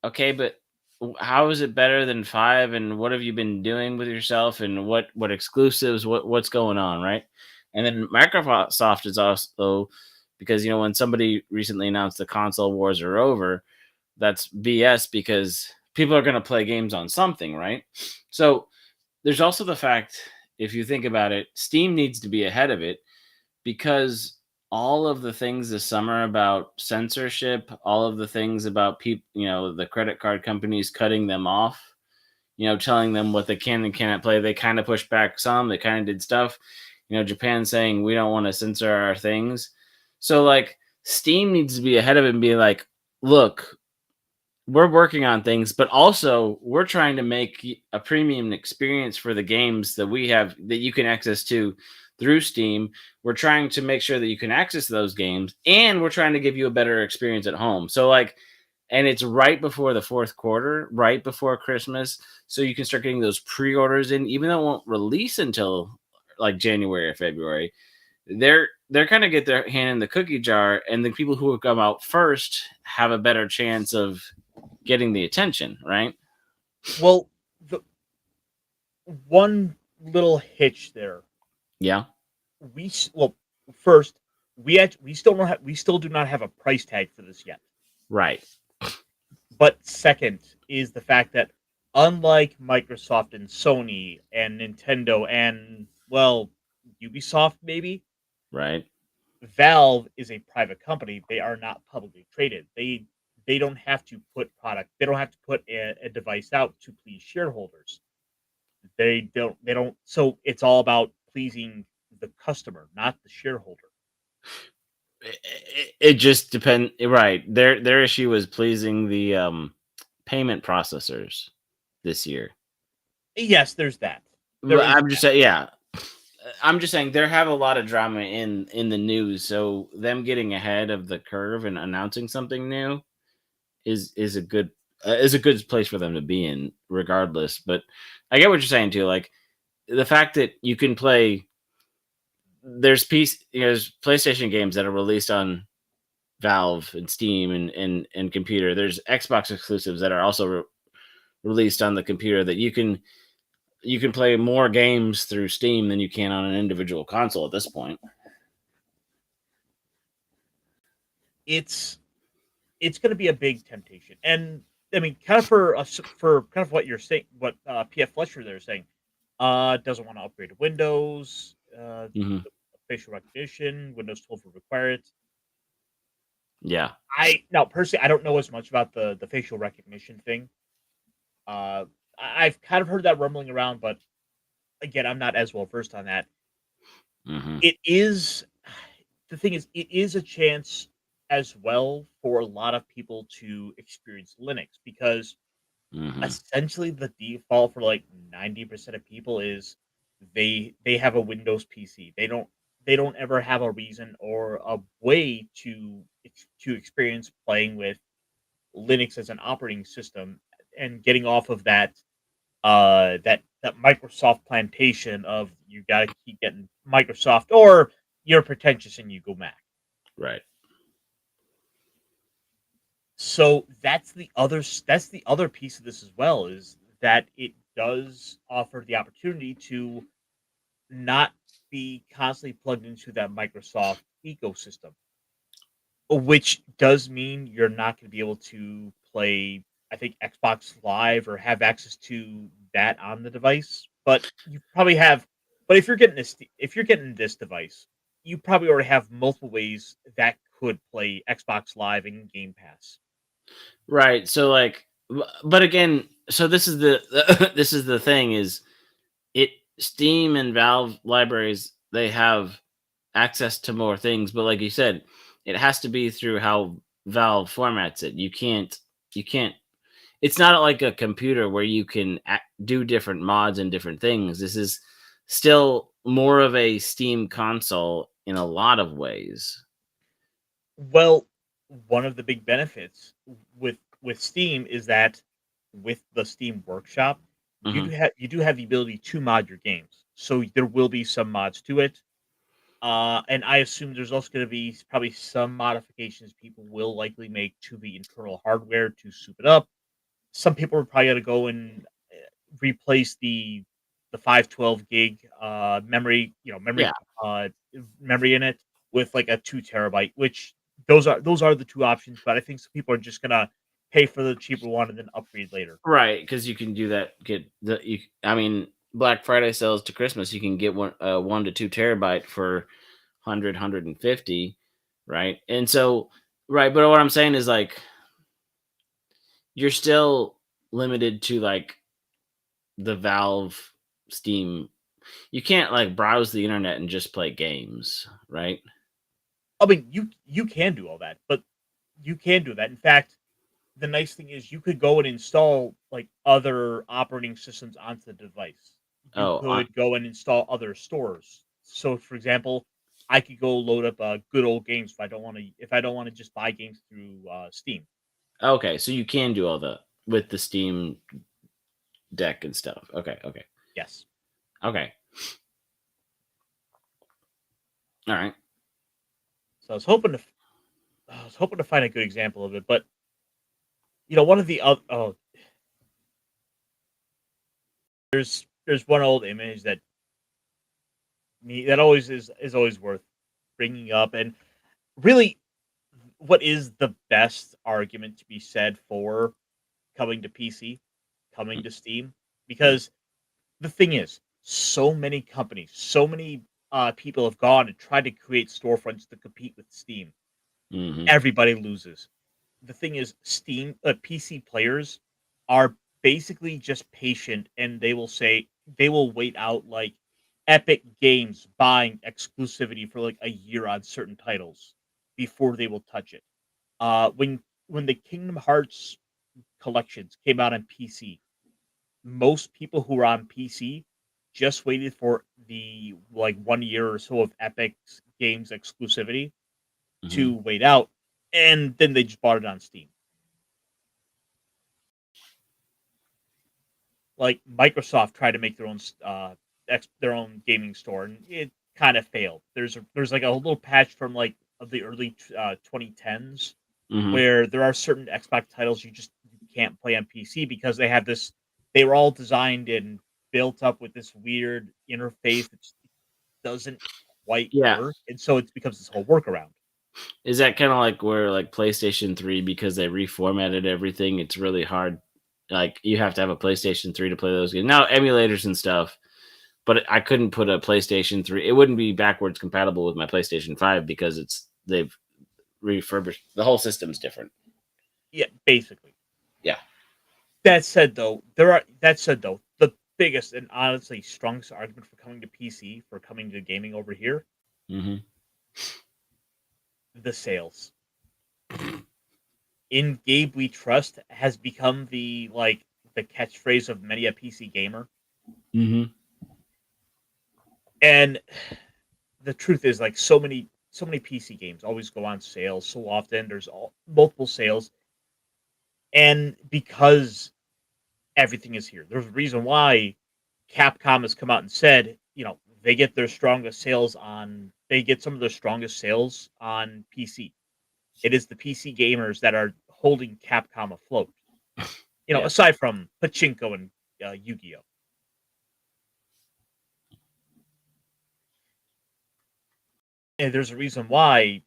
okay, but how is it better than 5? And what have you been doing with yourself? And what exclusives? What's going on, right? And then Microsoft is also, because when somebody recently announced the console wars are over, that's BS because people are going to play games on something, right? So there's also the fact, if you think about it, Steam needs to be ahead of it because all of the things this summer about censorship, all of the things about people, the credit card companies cutting them off, telling them what they can and cannot play. They kind of pushed back some, they kind of did stuff, Japan saying we don't want to censor our things. So like Steam needs to be ahead of it and be like, look, we're working on things, but also we're trying to make a premium experience for the games that we have that you can access to through Steam. We're trying to make sure that you can access those games, and we're trying to give you a better experience at home. So like and it's right before the fourth quarter, right before Christmas, so you can start getting those pre-orders in, even though it won't release until like January or February. They're kind of get their hand in the cookie jar, and the people who have come out first have a better chance of getting the attention, right? Well, the one little hitch there. Yeah, Well, first we still don't have we still do not have a price tag for this yet. right. But second is the fact that unlike Microsoft and Sony and Nintendo and well Ubisoft maybe, Right. Valve is a private company. They are not publicly traded. They don't have to put product. They don't have to put a device out to please shareholders. They don't. So it's all about pleasing the customer, not the shareholder. It just depends, right? Their issue was pleasing the payment processors this year. Yes, there's that. There But is I'm just saying, yeah. I'm just saying there have a lot of drama in the news, so them getting ahead of the curve and announcing something new is a good place for them to be in, regardless. But I get what you're saying too. Like the fact that you can play, there's PlayStation games that are released on Valve and Steam and computer. There's Xbox exclusives that are also released on the computer that you can play more games through Steam than you can on an individual console at this point. it's going to be a big temptation, and I mean, kind of for us, for kind of what you're saying, what PF Fletcher they're saying, doesn't want to upgrade to Windows, Hmm. facial recognition, Windows 12 will require it. Yeah. I now personally, I don't know as much about the facial recognition thing. Uh, I've kind of heard that rumbling around, but again, I'm not as well versed on that. Hmm. It is the thing is, it is a chance as well for a lot of people to experience Linux because Hmm. essentially the default for like 90% of people is they have a Windows PC. They don't ever have a reason or a way to experience playing with Linux as an operating system and getting off of that Microsoft plantation of you got to keep getting Microsoft or you're pretentious and you go Mac. Right. So that's the other piece of this as well is that it does offer the opportunity to not be constantly plugged into that Microsoft ecosystem, which does mean you're not going to be able to play, I think, Xbox Live or have access to that on the device. But you probably have. But if you're getting this device, you probably already have multiple ways that could play Xbox Live and Game Pass. Right. So like, but again, so this is the this is the thing is it Steam and Valve libraries, they have access to more things, but like you said, it has to be through how Valve formats it. You can't it's not like a computer where you can do different mods and different things. This is still more of a Steam console in a lot of ways. Well, one of the big benefits with Steam is that with the Steam Workshop, Hmm. you do have the ability to mod your games. So there will be some mods to it. And I assume there's also going to be probably some modifications people will likely make to the internal hardware to soup it up. Some people are probably going to go and replace the 512 gig memory, Yeah. uh, memory in it with like a 2 terabyte, which those are the two options. But I think some people are just gonna pay for the cheaper one and then upgrade later. Right, because you can do that. I mean, Black Friday sales to Christmas. You can get 1 to 2 terabyte for 150, right? And so, right. But what I'm saying is like you're still limited to like the Valve Steam. You can't like browse the internet and just play games, right? I mean, you can do all that, but you can do that. In fact, the nice thing is you could go and install like other operating systems onto the device. You Oh, could go and install other stores. So, for example, I could go load up good old games if I don't want to just buy games through Steam. Okay, so you can do all the with the Steam Deck and stuff. Okay. Yes. All right. So I was hoping to find a good example of it, but one of the other there's one old image that always is always worth bringing up, and really, what is the best argument to be said for coming to PC, coming to Steam? Because the thing is, so many companies, so many people have gone and tried to create storefronts to compete with Steam. Mm-hmm. Everybody loses. The thing is, PC players are basically just patient, and they will wait out like Epic Games buying exclusivity for like a year on certain titles before they will touch it. When the Kingdom Hearts collections came out on PC, most people who were on PC just waited for the like 1 year or so of Epic Games exclusivity Mm-hmm. to wait out, and then they just bought it on Steam. Like Microsoft tried to make their own their own gaming store, and it kind of failed. There's like a little patch from like of the early 2010s Mm-hmm. where there are certain Xbox titles you can't play on PC because they have this. They were all designed and built up with this weird interface that just doesn't quite Yeah. work, and so it becomes this whole workaround. Is that kind of like where like PlayStation 3, because they reformatted everything, it's really hard. Like you have to have a PlayStation 3 to play those games. Now emulators and stuff, but I couldn't put a PlayStation 3. It wouldn't be backwards compatible with my PlayStation 5 because they've refurbished the whole system's different. Yeah, basically. Yeah. That said, though, the biggest and honestly strongest argument for coming to PC, for coming to gaming over here, Mm-hmm. the sales. In Gabe We Trust has become the catchphrase of many a PC gamer. Mm-hmm. And the truth is, like so many PC games always go on sale so often. There's multiple sales, and because everything is here, there's a reason why Capcom has come out and said, they get their strongest sales on. They get some of their strongest sales on PC. It is the PC gamers that are holding Capcom afloat. Yeah. Aside from Pachinko and Yu-Gi-Oh. And there's a reason why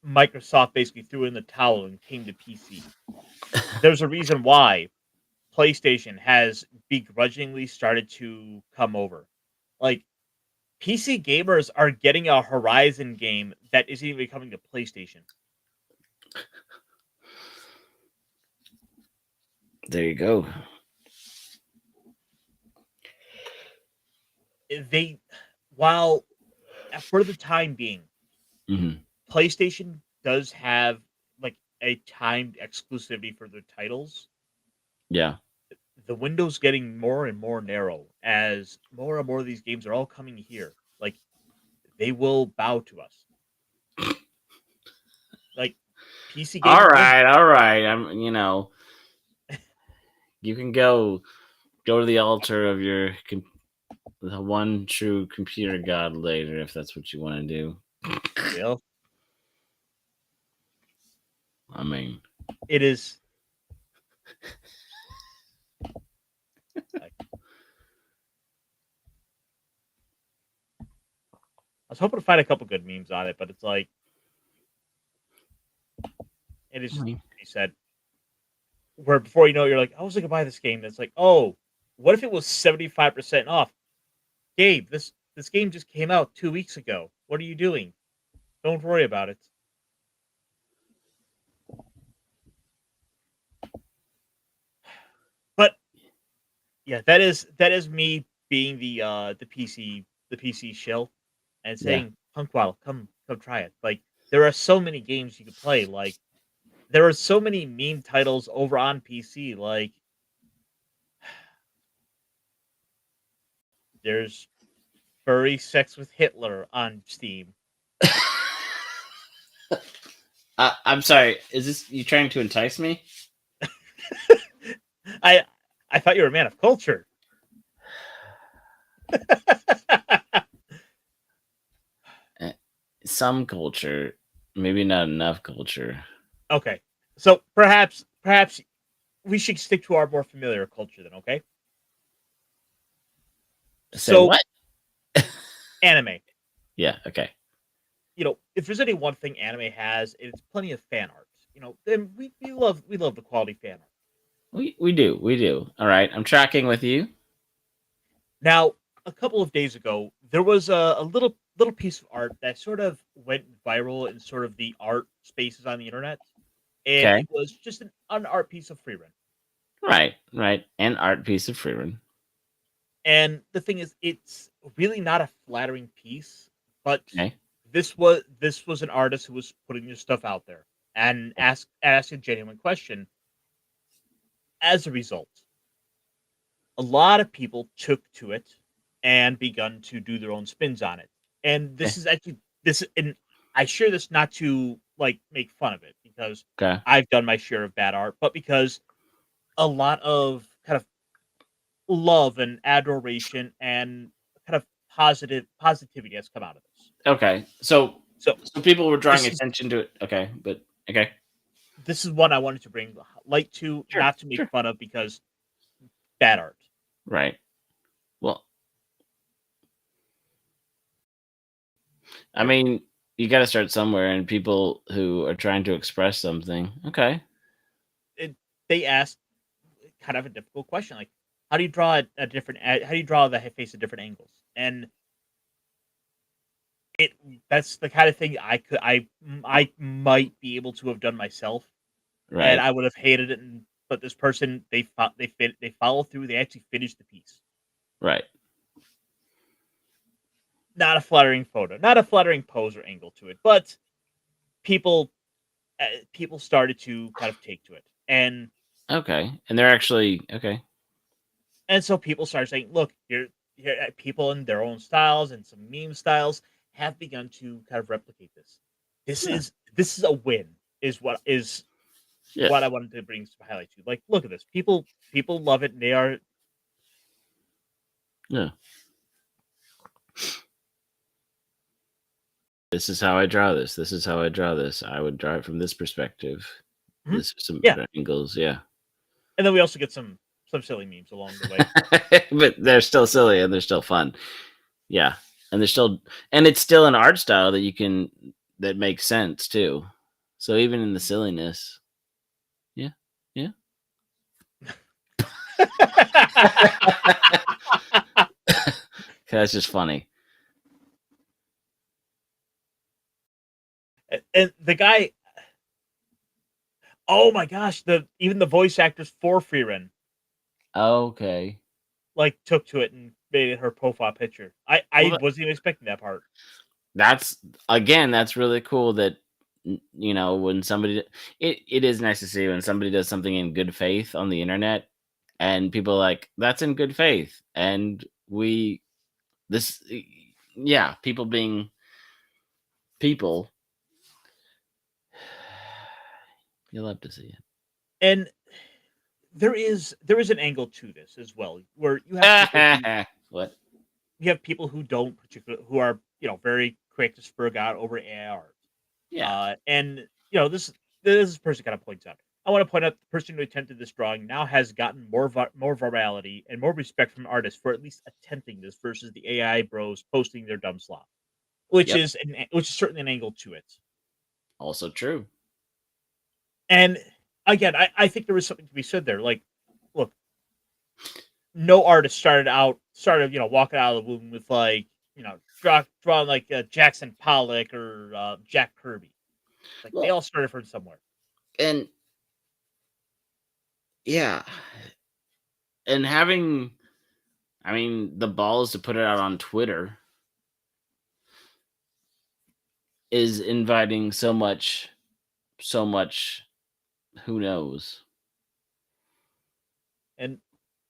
Microsoft basically threw in the towel and came to PC. There's a reason why PlayStation has begrudgingly started to come over. Like, PC gamers are getting a Horizon game that isn't even coming to PlayStation. There you go. They, while for the time being, Mm-hmm. PlayStation does have like a timed exclusivity for their titles. Yeah. The window's getting more and more narrow as more and more of these games are all coming here. Like, they will bow to us. Like, PC All gaming right. You can go to the altar of your the one true computer god later if that's what you want to do. well, I mean, it is. Like, I was hoping to find a couple good memes on it, but it's like it is just to be said. Where before you're like, I was gonna buy this game. That's like, oh, what if it was 75% off? Gabe, this game just came out 2 weeks ago. What are you doing? Don't worry about it. But yeah, that is me being the PC shill and yeah. saying, Punkwaddle, come try it. Like, there are so many games you could play. Like, there are so many meme titles over on PC. Like, there's furry sex with Hitler on Steam. I'm sorry. Is this you trying to entice me? I thought you were a man of culture. Some culture, maybe not enough culture. Okay, so perhaps we should stick to our more familiar culture then. Okay, Say so what? anime. Yeah. Okay. If there's any one thing anime has, it's plenty of fan art. Then we love the quality fan art. We do. All right. I'm tracking with you. Now, a couple of days ago, there was a little piece of art that sort of went viral in sort of the art spaces on the internet, and Okay. it was just an art piece of freerun. Right. An art piece of freerun. And the thing is, it's really not a flattering piece, but Okay. this was an artist who was putting this stuff out there and asked a genuine question. As a result, a lot of people took to it and begun to do their own spins on it. And Okay. this is actually this and I share this not to like make fun of it because Okay. I've done my share of bad art, but because a lot of kind of love and adoration and kind of positivity has come out of this. Okay. So So people were drawing this is attention to it. Okay. But okay. this is what I wanted to bring light to, Sure. not to make Sure. fun of because bad art. Right. Well, I Yeah. mean, you got to start somewhere, and people who are trying to express something. Okay. They asked kind of a difficult question, like how do you draw how do you draw the face at different angles? And it that's the kind of thing I might be able to have done myself, and Right. I would have hated it. But this person they follow through. They actually finished the piece. Right. Not a flattering photo, not a flattering pose or angle to it, but people people started to kind of take to it, Okay. And they're actually okay. and so people started saying, "Look, here people in their own styles and some meme styles have begun to kind of replicate this. Yeah. This is a win, is Yeah. what I wanted to bring some highlight to. Like, look at this. People love it. And they are Yeah. This is how I draw this. This is how I draw this. I would draw it from this perspective. Mhm. This is some Yeah. better angles. Yeah. And then we also get some silly memes along the way. But they're still silly and they're still fun. Yeah. And they're still and it's still an art style that makes sense too. So even in the silliness. Yeah. Yeah. That's just funny. And the guy, oh my gosh, even the voice actors for Freerun Okay. like took to it and made it her profile picture. I Well, wasn't even expecting that part. that's really cool that when somebody it is nice to see when somebody does something in good faith on the internet and people are like that's in good faith and we this yeah, people being people. You'll love to see it. And there is an angle to this as well, where What? you have people who don't particular who are very quick to spur God over AI art. Yeah. And this person kind of points out. I want to point out the person who attempted this drawing now has gotten more virality and more respect from artists for at least attempting this versus the AI bros posting their dumb slop, which Yep. which is certainly an angle to it. Also true. And again, I think there was something to be said there. Like, look, no artist started walking out of the womb with like drawing like Jackson Pollock or Jack Kirby. Like they Well, all started from somewhere. and yeah, and having the balls to put it out on Twitter is inviting so much who knows. And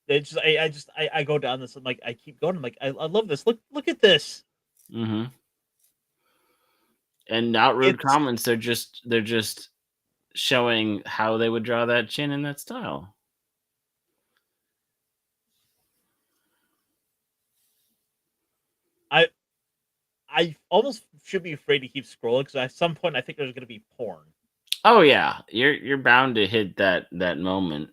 I go down this. I'm like, I keep going. I'm like, I love this. Look at this. Mm-hmm. And not rude It's comments. They're just showing how they would draw that chin in that style. I almost should be afraid to keep scrolling because at some point I think there's going to be porn Oh yeah, you're bound to hit that moment.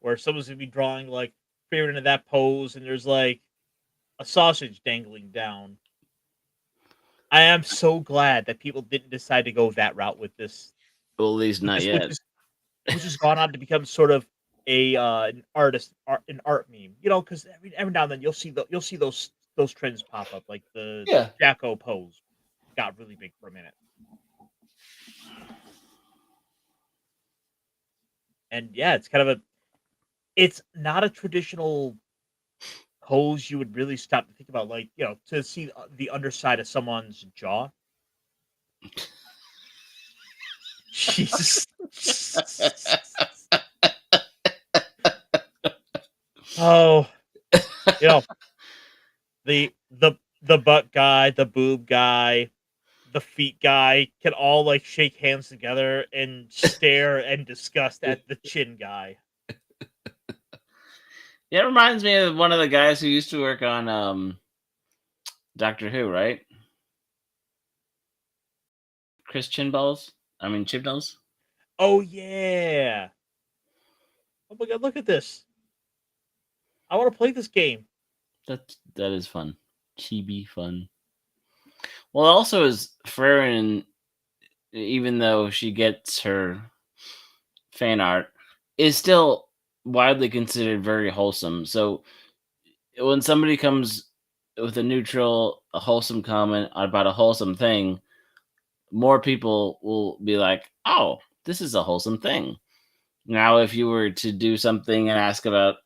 where someone's going to be drawing like favorite into that pose, and there's like a sausage dangling down. I am so glad that people didn't decide to go that route with this, Well, at least not which yet. is which has gone on to become sort of a an art meme. You know, because every now and then you'll see those trends pop up, like the Yeah. Jacko pose got really big for a minute. And yeah, it's not a traditional pose you would really stop to think about, like, you know, to see the underside of someone's jaw. Jesus. Oh, you know, the butt guy, the boob guy, the feet guy can all like shake hands together and stare and disgust at the chin guy. Yeah, it reminds me of one of the guys who used to work on Doctor Who, right? Chris Chibnall. Oh yeah. Oh my god, look at this. I want to play this game. That is fun. Chibi fun. Well, also is Farron, even though she gets her fan art, is still widely considered very wholesome. So when somebody comes with a wholesome comment about a wholesome thing, more people will be like, "Oh, this is a wholesome thing." Now, if you were to do something and ask about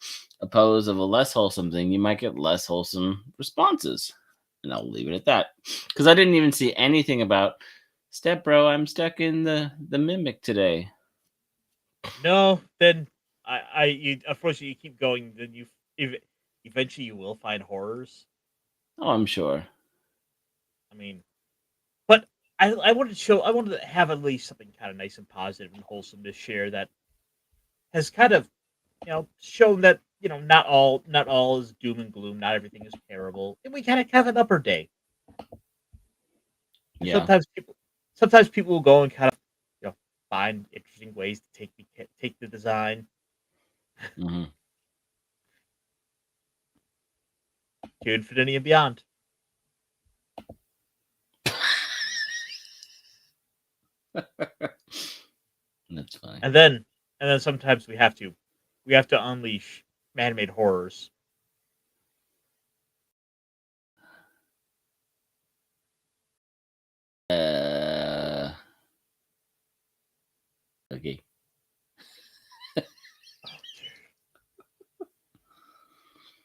a pose of a less wholesome thing, you might get less wholesome responses. And I'll leave it at that. Because I didn't even see anything about Step Bro, I'm stuck in the mimic today. No, then unfortunately you keep going. Then eventually you will find horrors. Oh, I'm sure. I mean, but I wanted to I wanted to have at least something kind of nice and positive and wholesome to share that has kind of, you know, shown that, you know, not all is doom and gloom. Not everything is terrible, and we kind of have an upper day. And Yeah. sometimes people will go and kind of, you know, find interesting ways to take the design. Hmm. To infinity and beyond. That's fine. And then sometimes we have to unleash man-made horrors. Okay.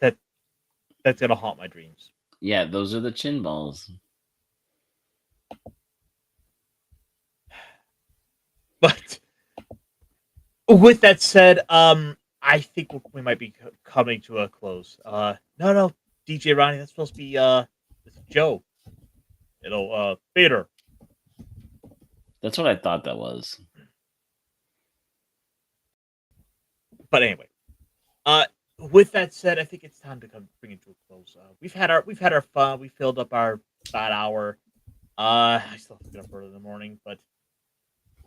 Oh, that's gonna haunt my dreams. Yeah, those are the chin balls. But with that said, I think we might be coming to a close. No, DJ Ronnie, that's supposed to be it's Joe. Peter. That's what I thought that was. But anyway, with that said, I think it's time to bring it to a close. We've had our fun. We filled up our about hour. I still have to get up early in the morning, but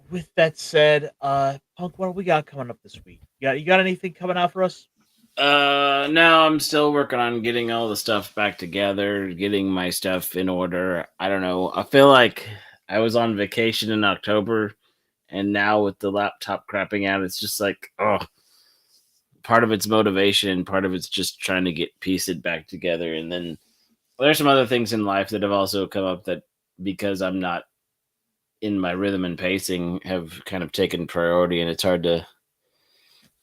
with that said, Punk, what do we got coming up this week? You got anything coming out for us? No, I'm still working on getting all the stuff back together, getting my stuff in order. I don't know. I feel like I was on vacation in October, and now with the laptop crapping out, it's just like, oh, part of it's motivation, part of it's just trying to get pieced back together. And then there's some other things in life that have also come up that, because I'm not in my rhythm and pacing, have kind of taken priority, and it's hard to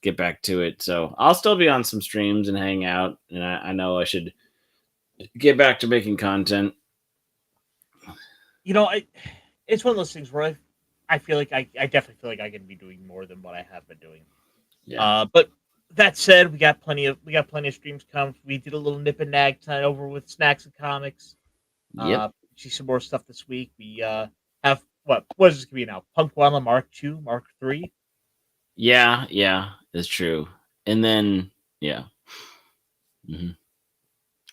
get back to it. So I'll still be on some streams and hang out, and I know I should get back to making content. You know, it's one of those things where I feel like I definitely feel like I can be doing more than what I have been doing. Yeah. But that said, we got plenty of streams coming. We did a little nip and nag tonight over with Snacks and Comics. See some more stuff this week. We have what is this gonna be now? Punkwaddle Mark 2, Mark 3. Yeah, it's true. And then hmm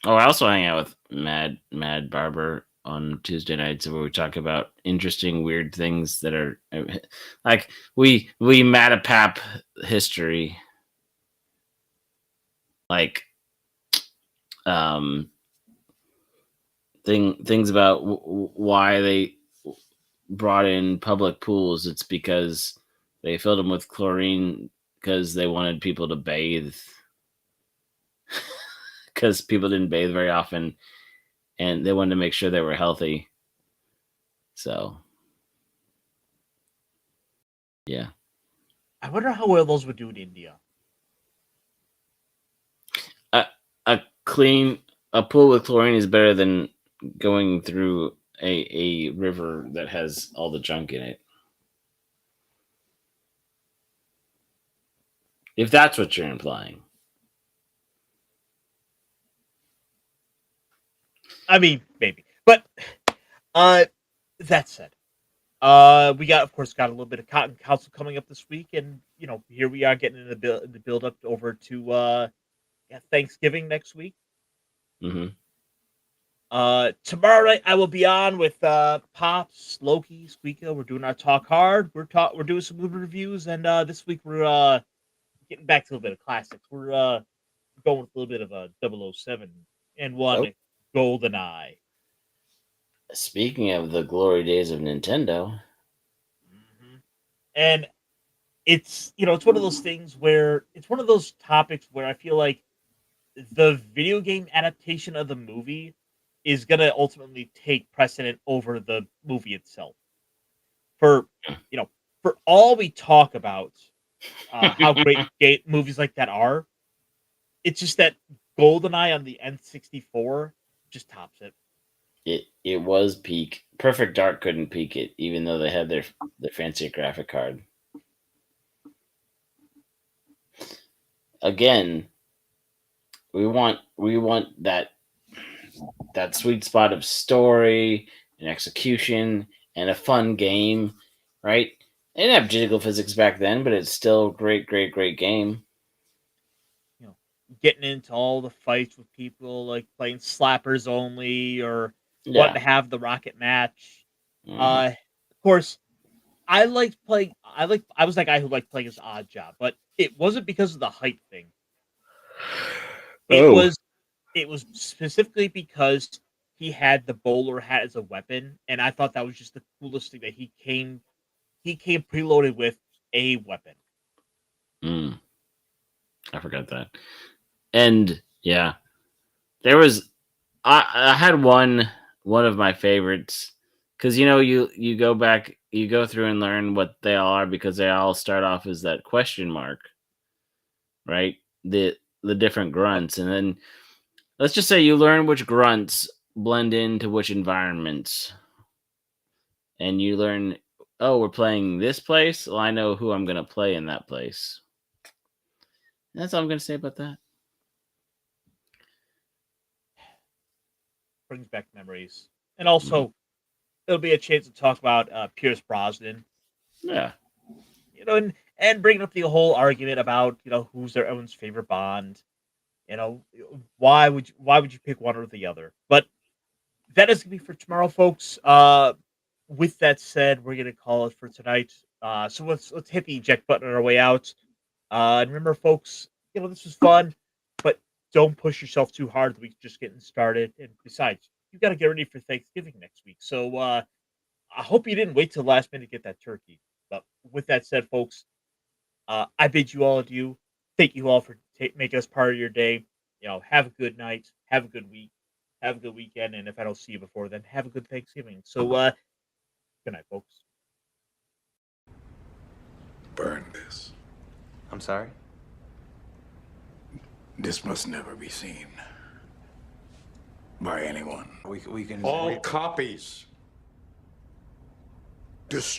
Oh, I also hang out with Mad Barber on Tuesday nights where we talk about interesting, weird things that are like we matapap history, like um things about why they brought in public pools. It's because they filled them with chlorine because they wanted people to bathe because people didn't bathe very often and they wanted to make sure they were healthy. So yeah. I wonder how well those would do in India. A pool with chlorine is better than going through a river that has all the junk in it. If that's what you're implying. I mean, maybe. But that said, we got a little bit of Cotton Council coming up this week, and here we are getting in the build up over to Thanksgiving next week. Mm-hmm. Tomorrow night I will be on with Pops, Loki, Squeaka. We're doing our talk hard. We're doing some movie reviews, and this week we're getting back to a little bit of classics. We're going with a little bit of a 007 and one GoldenEye. Speaking of the glory days of Nintendo. Mm-hmm. And it's it's one of those things where it's one of those topics where I feel like the video game adaptation of the movie is going to ultimately take precedent over the movie itself. For all we talk about how great movies like that are, it's just that GoldenEye on the N64 just tops it. It was peak. Perfect Dark couldn't peak it, even though they had their fancy graphic card. Again, we want that sweet spot of story and execution and a fun game, right? They didn't have jiggle physics back then, but it's still great game. Getting into all the fights with people, like playing slappers only, or wanting to have the rocket match. Mm-hmm. Of course, I was that guy who liked playing as Odd Job, but it wasn't because of the height thing. It was specifically because he had the bowler hat as a weapon, and I thought that was just the coolest thing that he came preloaded with a weapon. I forgot that. And yeah, there was I had one of my favorites because you go back, you go through and learn what they all are because they all start off as that question mark, right? The different grunts, and then let's just say you learn which grunts blend into which environments, and you learn, oh, we're playing this place. Well, I know who I'm going to play in that place. That's all I'm going to say about that. Brings back memories, and also it'll be a chance to talk about Pierce Brosnan. Yeah, and bringing up the whole argument about who's their own favorite Bond. Why would you pick one or the other? But that is gonna be for tomorrow, folks. With that said, we're gonna call it for tonight. So let's hit the eject button on our way out. And remember, folks, this was fun, but don't push yourself too hard. The week's just getting started, and besides, you got to get ready for Thanksgiving next week. So I hope you didn't wait till the last minute to get that turkey. But with that said, folks, I bid you all adieu. Thank you all for making us part of your day. Have a good night. Have a good week. Have a good weekend. And if I don't see you before then, have a good Thanksgiving. So, good night, folks. Burn this. I'm sorry? This must never be seen by anyone. We can... All copies. Destroy.